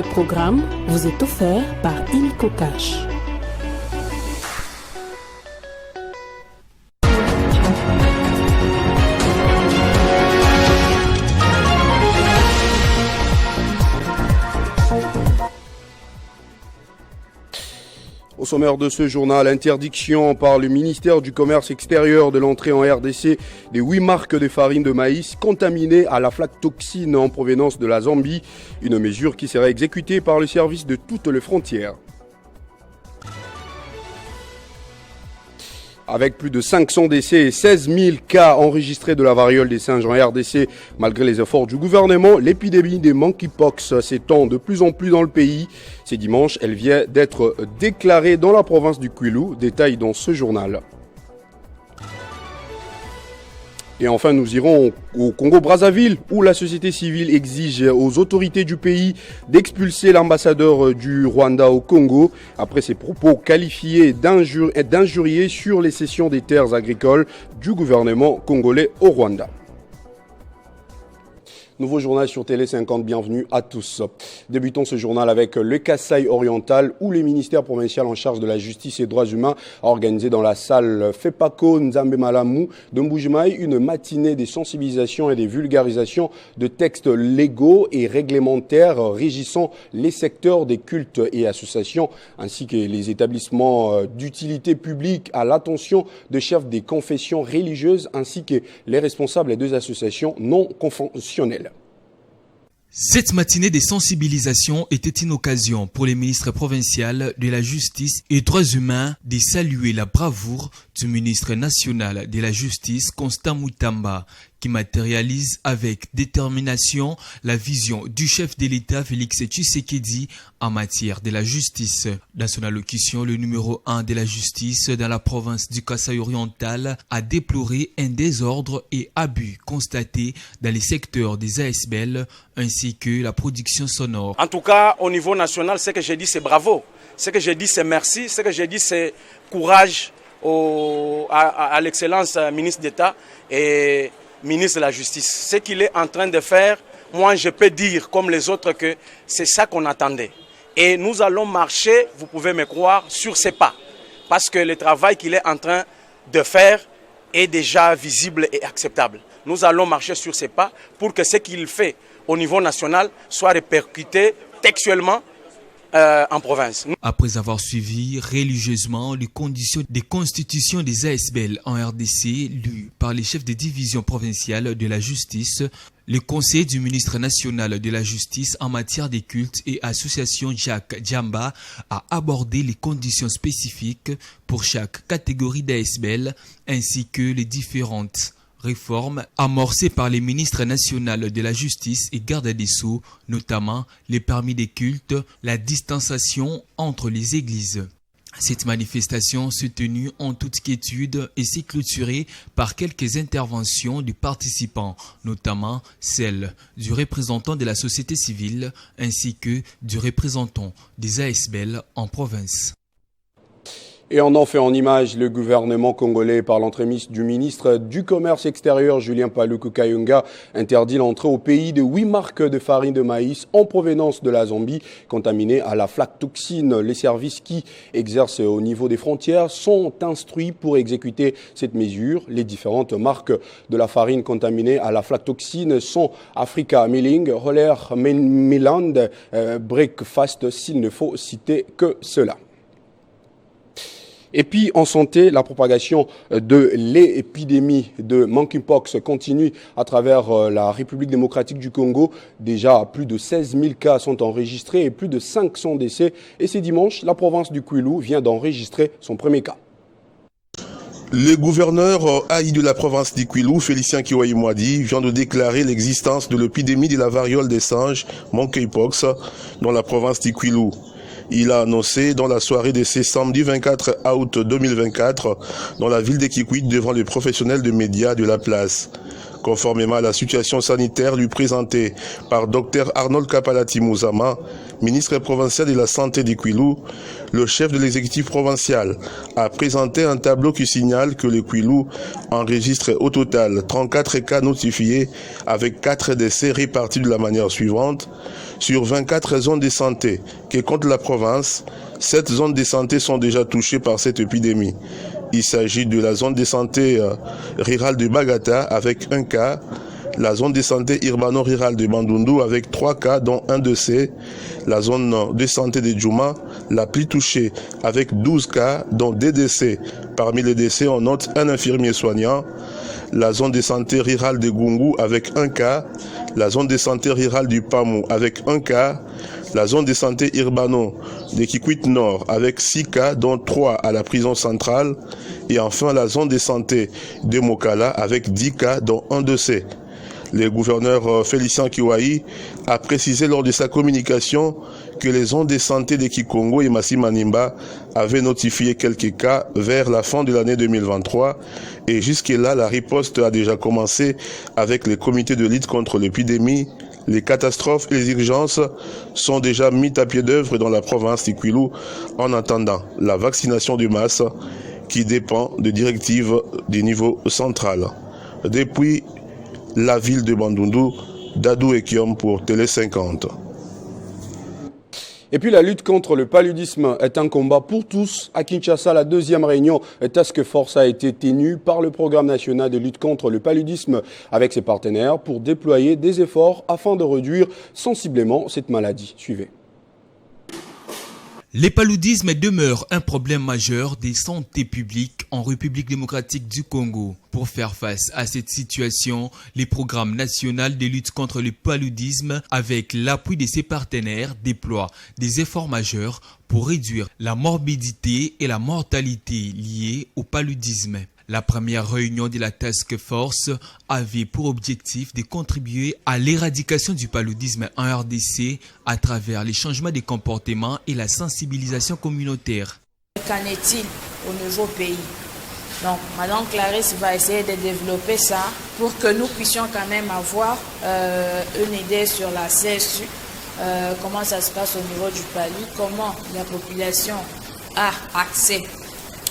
Ce programme vous est offert par Illico Cash. Au sommaire de ce journal, interdiction par le ministère du Commerce extérieur de l'entrée en RDC des 8 marques de farine de maïs contaminées à l'aflatoxine en provenance de la Zambie, une mesure qui sera exécutée par le service de toutes les frontières. Avec plus de 500 décès et 16 000 cas enregistrés de la variole des singes en RDC, malgré les efforts du gouvernement, l'épidémie des monkeypox s'étend de plus en plus dans le pays. C'est dimanche, elle vient d'être déclarée dans la province du Kwilu. Détail dans ce journal. Et enfin, nous irons au Congo-Brazzaville, où la société civile exige aux autorités du pays d'expulser l'ambassadeur du Rwanda au Congo, après ses propos qualifiés d'injuriés sur les cessions des terres agricoles du gouvernement congolais au Rwanda. Nouveau journal sur Télé 50, bienvenue à tous. Débutons ce journal avec le Kasaï oriental où les ministères provinciaux en charge de la justice et des droits humains ont organisé dans la salle Fepako Nzambe Malamu de Mbujimaï une matinée des sensibilisations et des vulgarisations de textes légaux et réglementaires régissant les secteurs des cultes et associations ainsi que les établissements d'utilité publique à l'attention de chefs des confessions religieuses ainsi que les responsables des deux associations non conventionnelles. Cette matinée des sensibilisations était une occasion pour les ministres provinciaux de la justice et des droits humains de saluer la bravoure du ministre national de la justice, Constant Mutamba, qui matérialise avec détermination la vision du chef de l'État Félix Tshisekedi en matière de la justice. Dans son allocution, le numéro 1 de la justice dans la province du Kasaï oriental a déploré un désordre et abus constatés dans les secteurs des ASBL ainsi que la production sonore. En tout cas, au niveau national, ce que j'ai dit, c'est bravo. Ce que j'ai dit, c'est merci. Ce que j'ai dit, c'est courage à l'excellence ministre d'État et ministre de la Justice. Ce qu'il est en train de faire, moi je peux dire comme les autres que c'est ça qu'on attendait. Et nous allons marcher, vous pouvez me croire, sur ses pas. Parce que le travail qu'il est en train de faire est déjà visible et acceptable. Nous allons marcher sur ses pas pour que ce qu'il fait au niveau national soit répercuté textuellement en province. Après avoir suivi religieusement les conditions des constitutions des ASBL en RDC lues par les chefs des divisions provinciales de la justice, le conseil du ministre national de la justice en matière des cultes et associations Jacques Djamba a abordé les conditions spécifiques pour chaque catégorie d'ASBL ainsi que les différentes réformes amorcées par les ministres nationaux de la justice et garde des sceaux, notamment les permis des cultes, la distanciation entre les églises. Cette manifestation s'est tenue en toute quiétude et s'est clôturée par quelques interventions du participant, notamment celle du représentant de la société civile ainsi que du représentant des ASBL en province. Et on en fait en image le gouvernement congolais par l'entremise du ministre du Commerce extérieur Julien Paluku Kayunga interdit l'entrée au pays de 8 marques de farine de maïs en provenance de la Zambie contaminées à l'aflatoxine. Les services qui exercent au niveau des frontières sont instruits pour exécuter cette mesure. Les différentes marques de la farine contaminée à l'aflatoxine sont Africa Milling, Roller Miland, Breakfast, s'il ne faut citer que cela. Et puis en santé, la propagation de l'épidémie de monkeypox continue à travers la République démocratique du Congo. Déjà, plus de 16 000 cas sont enregistrés et plus de 500 décès. Et c'est dimanche, la province du Kwilu vient d'enregistrer son premier cas. Le gouverneur AI de la province du Kwilu, Félicien Kiwaï-Mwadi, vient de déclarer l'existence de l'épidémie de la variole des singes, monkeypox, dans la province du Kwilu. Il a annoncé dans la soirée de ce samedi 24 août 2024 dans la ville de Kikwit devant les professionnels de médias de la place. Conformément à la situation sanitaire lui présentée par Dr Arnold Kapalati Mouzama, ministre provincial de la Santé du Kwilu, le chef de l'exécutif provincial a présenté un tableau qui signale que le Kwilu enregistre au total 34 cas notifiés avec 4 décès répartis de la manière suivante. Sur 24 zones de santé que compte la province, 7 zones de santé sont déjà touchées par cette épidémie. Il s'agit de la zone de santé rurale de Bagata avec 1 cas, la zone de santé urbano-rurale de Bandundu avec 3 cas dont 1 décès, la zone de santé de Djouma la plus touchée avec 12 cas dont 2 décès. Parmi les décès, on note un infirmier soignant, la zone de santé rurale de Gungu avec 1 cas, la zone de santé rurale du Pamou avec 1 cas, la zone de santé urbano de Kikwit Nord avec 6 cas dont 3 à la prison centrale et enfin la zone de santé de Mokala avec 10 cas dont 1 décès. Le gouverneur Félicien Kiwai a précisé lors de sa communication que les zones de santé de Kikongo et Massi Manimba avaient notifié quelques cas vers la fin de l'année 2023 et jusque-là la riposte a déjà commencé avec les comités de lutte contre l'épidémie. Les catastrophes et les urgences sont déjà mises à pied d'œuvre dans la province du Kwilu en attendant la vaccination de masse qui dépend des directives du niveau central. Depuis la ville de Bandundu, Dadou Ekiom pour Télé 50. Et puis la lutte contre le paludisme est un combat pour tous. À Kinshasa, la deuxième réunion Task Force a été tenue par le Programme national de lutte contre le paludisme avec ses partenaires pour déployer des efforts afin de réduire sensiblement cette maladie. Suivez. Le paludisme demeure un problème majeur de santé publique en République démocratique du Congo. Pour faire face à cette situation, le Programme national de lutte contre le paludisme, avec l'appui de ses partenaires, déploie des efforts majeurs pour réduire la morbidité et la mortalité liées au paludisme. La première réunion de la Task Force avait pour objectif de contribuer à l'éradication du paludisme en RDC à travers les changements de comportement et la sensibilisation communautaire. Qu'en est-il au niveau pays? Donc, Madame Clarisse va essayer de développer ça pour que nous puissions quand même avoir une idée sur la CSU, comment ça se passe au niveau du palud, comment la population a accès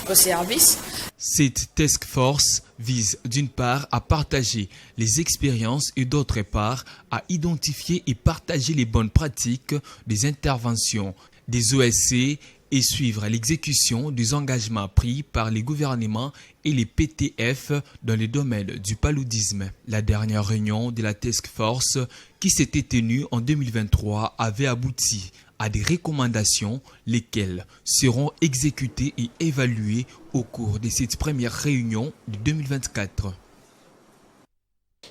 aux services. Cette task force vise d'une part à partager les expériences et d'autre part à identifier et partager les bonnes pratiques des interventions des OSC et suivre l'exécution des engagements pris par les gouvernements et les PTF dans le domaine du paludisme. La dernière réunion de la task force qui s'était tenue en 2023 avait abouti à des recommandations, lesquelles seront exécutées et évaluées au cours de cette première réunion de 2024.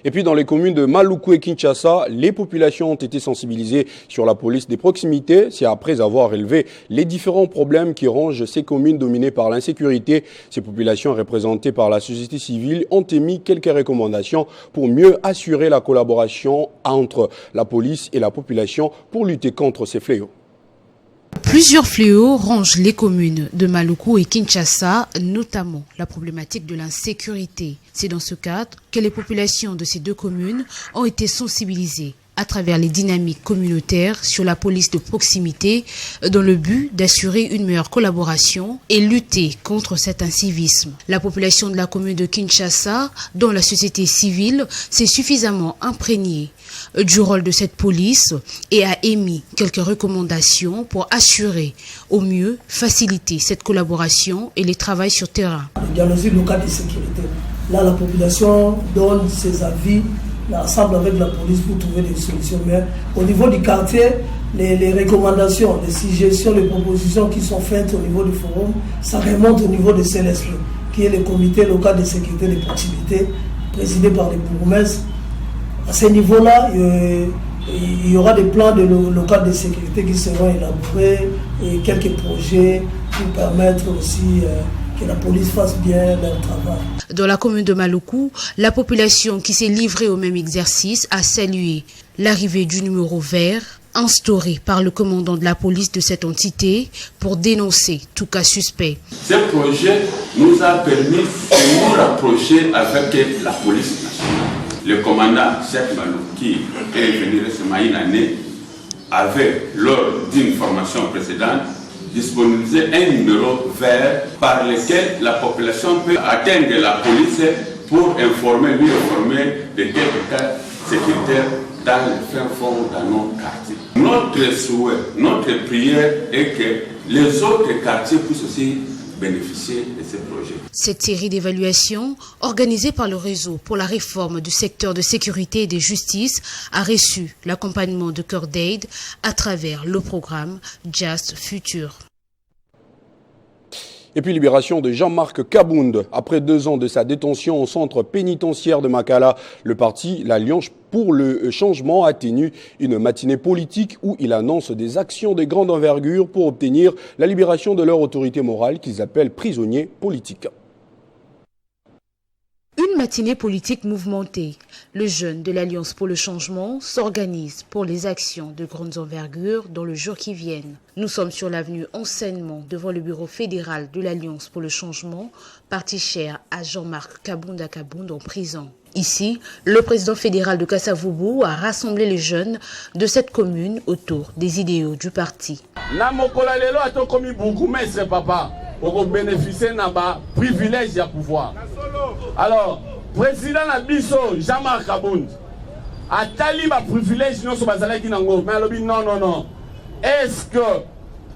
Et puis dans les communes de Maluku et Kinshasa, les populations ont été sensibilisées sur la police des proximités. C'est après avoir relevé les différents problèmes qui rongent ces communes dominées par l'insécurité. Ces populations représentées par la société civile ont émis quelques recommandations pour mieux assurer la collaboration entre la police et la population pour lutter contre ces fléaux. Plusieurs fléaux rongent les communes de Maluku et Kinshasa, notamment la problématique de l'insécurité. C'est dans ce cadre que les populations de ces deux communes ont été sensibilisées à travers les dynamiques communautaires sur la police de proximité dans le but d'assurer une meilleure collaboration et lutter contre cet incivisme. La population de la commune de Kinshasa, dont la société civile s'est suffisamment imprégnée du rôle de cette police et a émis quelques recommandations pour assurer au mieux faciliter cette collaboration et les travaux sur terrain. Le diagnostic local de sécurité. Là, la population donne ses avis ensemble avec la police pour trouver des solutions. Mais au niveau du quartier, les recommandations, les suggestions, les propositions qui sont faites au niveau du forum, ça remonte au niveau de CLSP, qui est le comité local de sécurité de proximité, présidé par les bourgmestres. À ce niveau-là, il y aura des plans de local de sécurité qui seront élaborés et quelques projets pour permettre aussi que la police fasse bien leur travail. Dans la commune de Maluku, la population qui s'est livrée au même exercice a salué l'arrivée du numéro vert instauré par le commandant de la police de cette entité pour dénoncer tout cas suspect. Ce projet nous a permis de nous rapprocher avec la police nationale. Le commandant Cheikh Malou, qui est venu récemment une année, avait, lors d'une formation précédente, disponibilisé un numéro vert par lequel la population peut atteindre la police pour lui informer de quelques cas sécuritaires dans le fin fond dans nos quartiers. Notre souhait, notre prière est que les autres quartiers puissent aussi bénéficier de ces projets. Cette série d'évaluations, organisée par le réseau pour la réforme du secteur de sécurité et de justice, a reçu l'accompagnement de Cœur d'Aide à travers le programme Just Future. Et puis libération de Jean-Marc Kabound. Après 2 ans de sa détention au centre pénitentiaire de Makala, le parti l'Alliance pour le changement a tenu une matinée politique où il annonce des actions de grande envergure pour obtenir la libération de leur autorité morale qu'ils appellent prisonniers politiques. Une matinée politique mouvementée. Le jeune de l'Alliance pour le changement s'organise pour les actions de grande envergure dans le jour qui viennent. Nous sommes sur l'avenue Enseignement devant le bureau fédéral de l'Alliance pour le changement, parti cher à Jean-Marc Kabound en prison. Ici, le président fédéral de Kasavubu a rassemblé les jeunes de cette commune autour des idéaux du parti. Pour bénéficier d'un privilège de pouvoir. Alors, président Nabiso, Jean-Marc Kabound, a tali ma privilège non bazalaki nango, mais alobi non. Est-ce que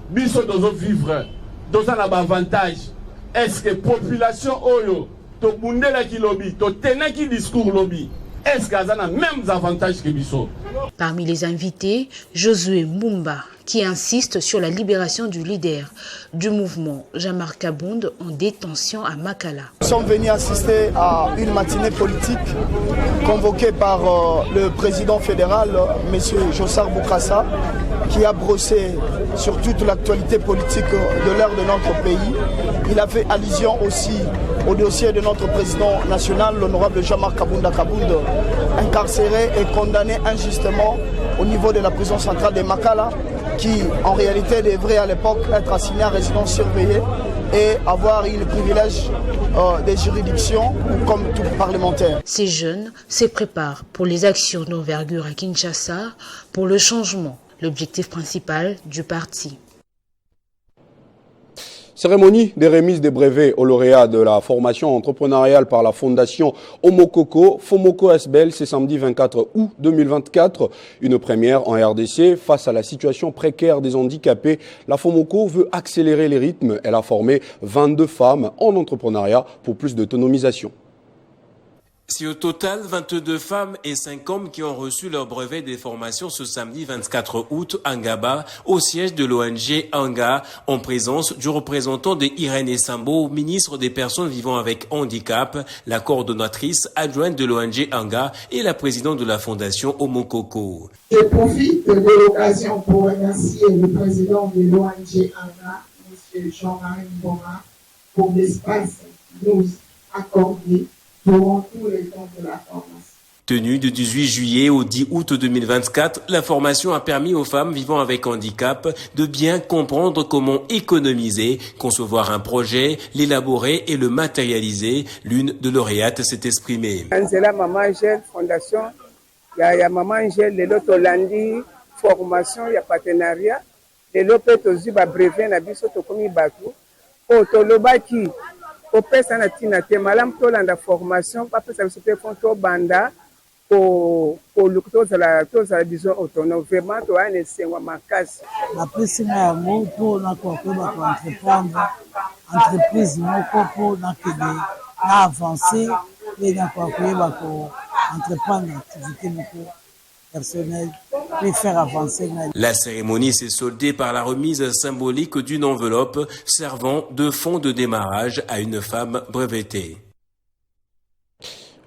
biso dozo vivre dans un avantage? Est-ce que population oyo to bundela ki lobby, to tenaki discours lobby? Est-ce qu'il y a les mêmes avantages que Bisso? Parmi les invités, Josué Mumba, qui insiste sur la libération du leader du mouvement, Jean-Marc Kabound, en détention à Makala. Nous sommes venus assister à une matinée politique convoquée par le président fédéral, M. Jossar Boukassa, qui a brossé sur toute l'actualité politique de l'ère de notre pays. Il a fait allusion aussi au dossier de notre président national, l'honorable Jean-Marc Kabound, incarcéré et condamné injustement au niveau de la prison centrale de Makala, qui en réalité devrait à l'époque être assigné à résidence surveillée et avoir le privilège des juridictions comme tout parlementaire. Ces jeunes se préparent pour les actions d'envergure à Kinshasa pour le changement, l'objectif principal du parti. Cérémonie des remises des brevets aux lauréats de la formation entrepreneuriale par la fondation Omokoko, Fomoko Asbel, c'est samedi 24 août 2024. Une première en RDC. Face à la situation précaire des handicapés, la Fomoko veut accélérer les rythmes. Elle a formé 22 femmes en entrepreneuriat pour plus d'autonomisation. C'est au total 22 femmes et 5 hommes qui ont reçu leur brevet des formations ce samedi 24 août à Ngaba, au siège de l'ONG Anga, en présence du représentant de Irène Essambo, ministre des Personnes vivant avec handicap, la coordonnatrice adjointe de l'ONG Anga et la présidente de la fondation Omokoko. Je profite de l'occasion pour remercier le président de l'ONG Anga, M. Jean-Marie Mboma, pour l'espace qu'il nous accordé durant tous les temps de la formation. Tenue du 18 juillet au 10 août 2024, la formation a permis aux femmes vivant avec handicap de bien comprendre comment économiser, concevoir un projet, l'élaborer et le matérialiser. L'une de lauréates s'est exprimée. Angela Maman Angèle Fondation, il y a Maman Angèle, le Lotolandi, formation, il y a partenariat, le Lopeto ba brevet na biso to komi batu, otolobaki opesa na tina te malam to landa formation pa pesa biso pe fonto banda pour la disons autonome vraiment to ane sengwa makasi na pesi na yango pour na ko entreprendre entreprise moko pour na kede na avancer et na ko ko entreprendre activité moko personnelle et faire avancer. La cérémonie s'est soldée par la remise symbolique d'une enveloppe servant de fonds de démarrage à une femme brevetée.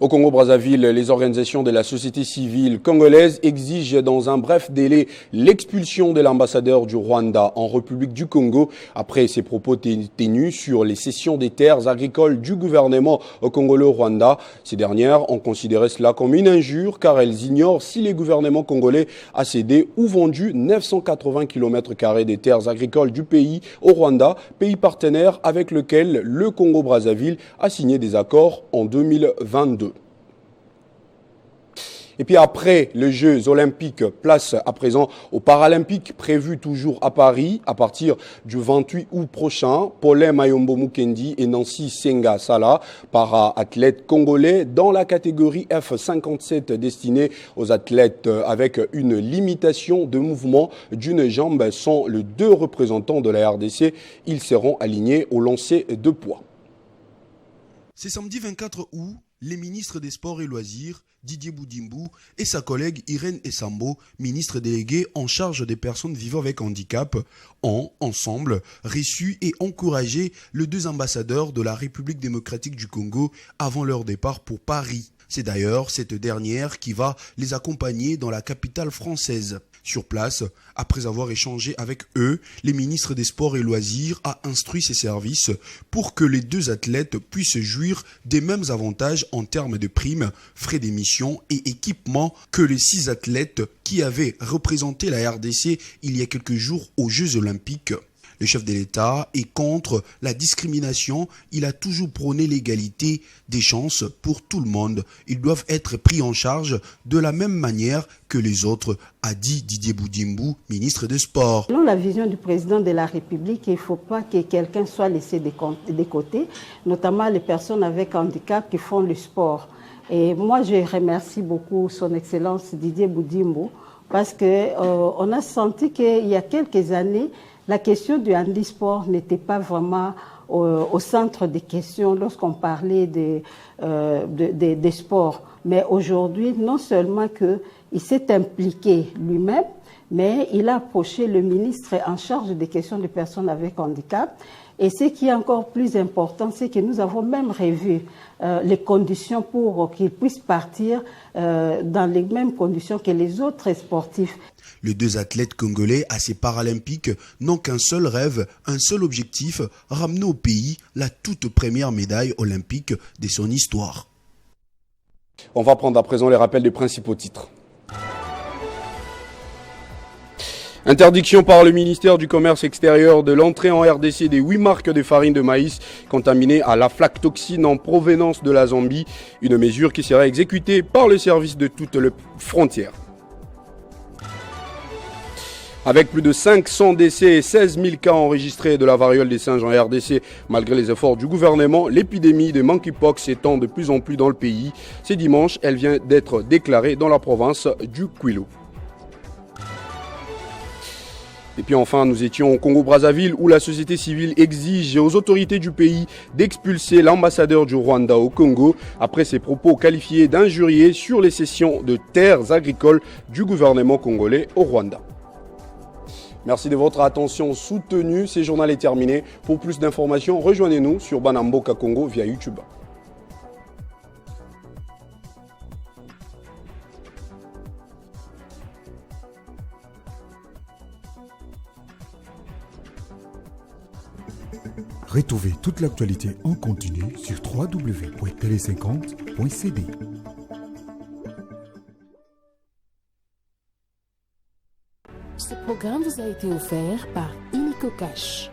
Au Congo-Brazzaville, les organisations de la société civile congolaise exigent dans un bref délai l'expulsion de l'ambassadeur du Rwanda en République du Congo après ses propos tenus sur les cessions des terres agricoles du gouvernement congolais-rwanda. Ces dernières ont considéré cela comme une injure car elles ignorent si les gouvernements congolais a cédé ou vendu 980 km² des terres agricoles du pays au Rwanda, pays partenaire avec lequel le Congo-Brazzaville a signé des accords en 2022. Et puis après les Jeux olympiques, place à présent aux Paralympiques prévus toujours à Paris à partir du 28 août prochain. Paulin Mayombo Mukendi et Nancy Senga Sala, para-athlètes congolais dans la catégorie F57 destinée aux athlètes avec une limitation de mouvement d'une jambe, sont les deux représentants de la RDC. Ils seront alignés au lancer de poids. C'est samedi 24 août, les ministres des Sports et Loisirs, Didier Boudimbu, et sa collègue Irène Essambo, ministre déléguée en charge des personnes vivant avec handicap, ont, ensemble, reçu et encouragé les deux ambassadeurs de la République démocratique du Congo avant leur départ pour Paris. C'est d'ailleurs cette dernière qui va les accompagner dans la capitale française. Sur place, après avoir échangé avec eux, les ministres des Sports et Loisirs a instruit ses services pour que les deux athlètes puissent jouir des mêmes avantages en termes de primes, frais d'émission et équipements que les 6 athlètes qui avaient représenté la RDC il y a quelques jours aux Jeux Olympiques. Le chef de l'État est contre la discrimination. Il a toujours prôné l'égalité des chances pour tout le monde. Ils doivent être pris en charge de la même manière que les autres, a dit Didier Boudimbu, ministre des Sports. Selon la vision du président de la République, il ne faut pas que quelqu'un soit laissé de côté, notamment les personnes avec handicap qui font le sport. Et moi, je remercie beaucoup son Excellence Didier Boudimbu parce qu'on a senti qu'il y a quelques années, la question du handisport n'était pas vraiment au centre des questions lorsqu'on parlait des sports. Mais aujourd'hui, non seulement qu'il s'est impliqué lui-même, mais il a approché le ministre en charge des questions des personnes avec handicap. Et ce qui est encore plus important, c'est que nous avons même revu les conditions pour qu'ils puissent partir dans les mêmes conditions que les autres sportifs. Les deux athlètes congolais à ces Paralympiques n'ont qu'un seul rêve, un seul objectif, ramener au pays la toute première médaille olympique de son histoire. On va prendre à présent les rappels des principaux titres. Interdiction par le ministère du Commerce extérieur de l'entrée en RDC des 8 marques de farine de maïs contaminées à l'aflatoxine en provenance de la Zambie, une mesure qui sera exécutée par le service de toutes les frontières. Avec plus de 500 décès et 16 000 cas enregistrés de la variole des singes en RDC, malgré les efforts du gouvernement, l'épidémie de monkeypox s'étend de plus en plus dans le pays. Ce dimanche, elle vient d'être déclarée dans la province du Kwilu. Et puis enfin, nous étions au Congo-Brazzaville où la société civile exige aux autorités du pays d'expulser l'ambassadeur du Rwanda au Congo après ses propos qualifiés d'injuriés sur les cessions de terres agricoles du gouvernement congolais au Rwanda. Merci de votre attention soutenue. Ce journal est terminé. Pour plus d'informations, rejoignez-nous sur Banamboka Congo via YouTube. Retrouvez toute l'actualité en continu sur www.tele50.cd. Ce programme vous a été offert par Illico Cash.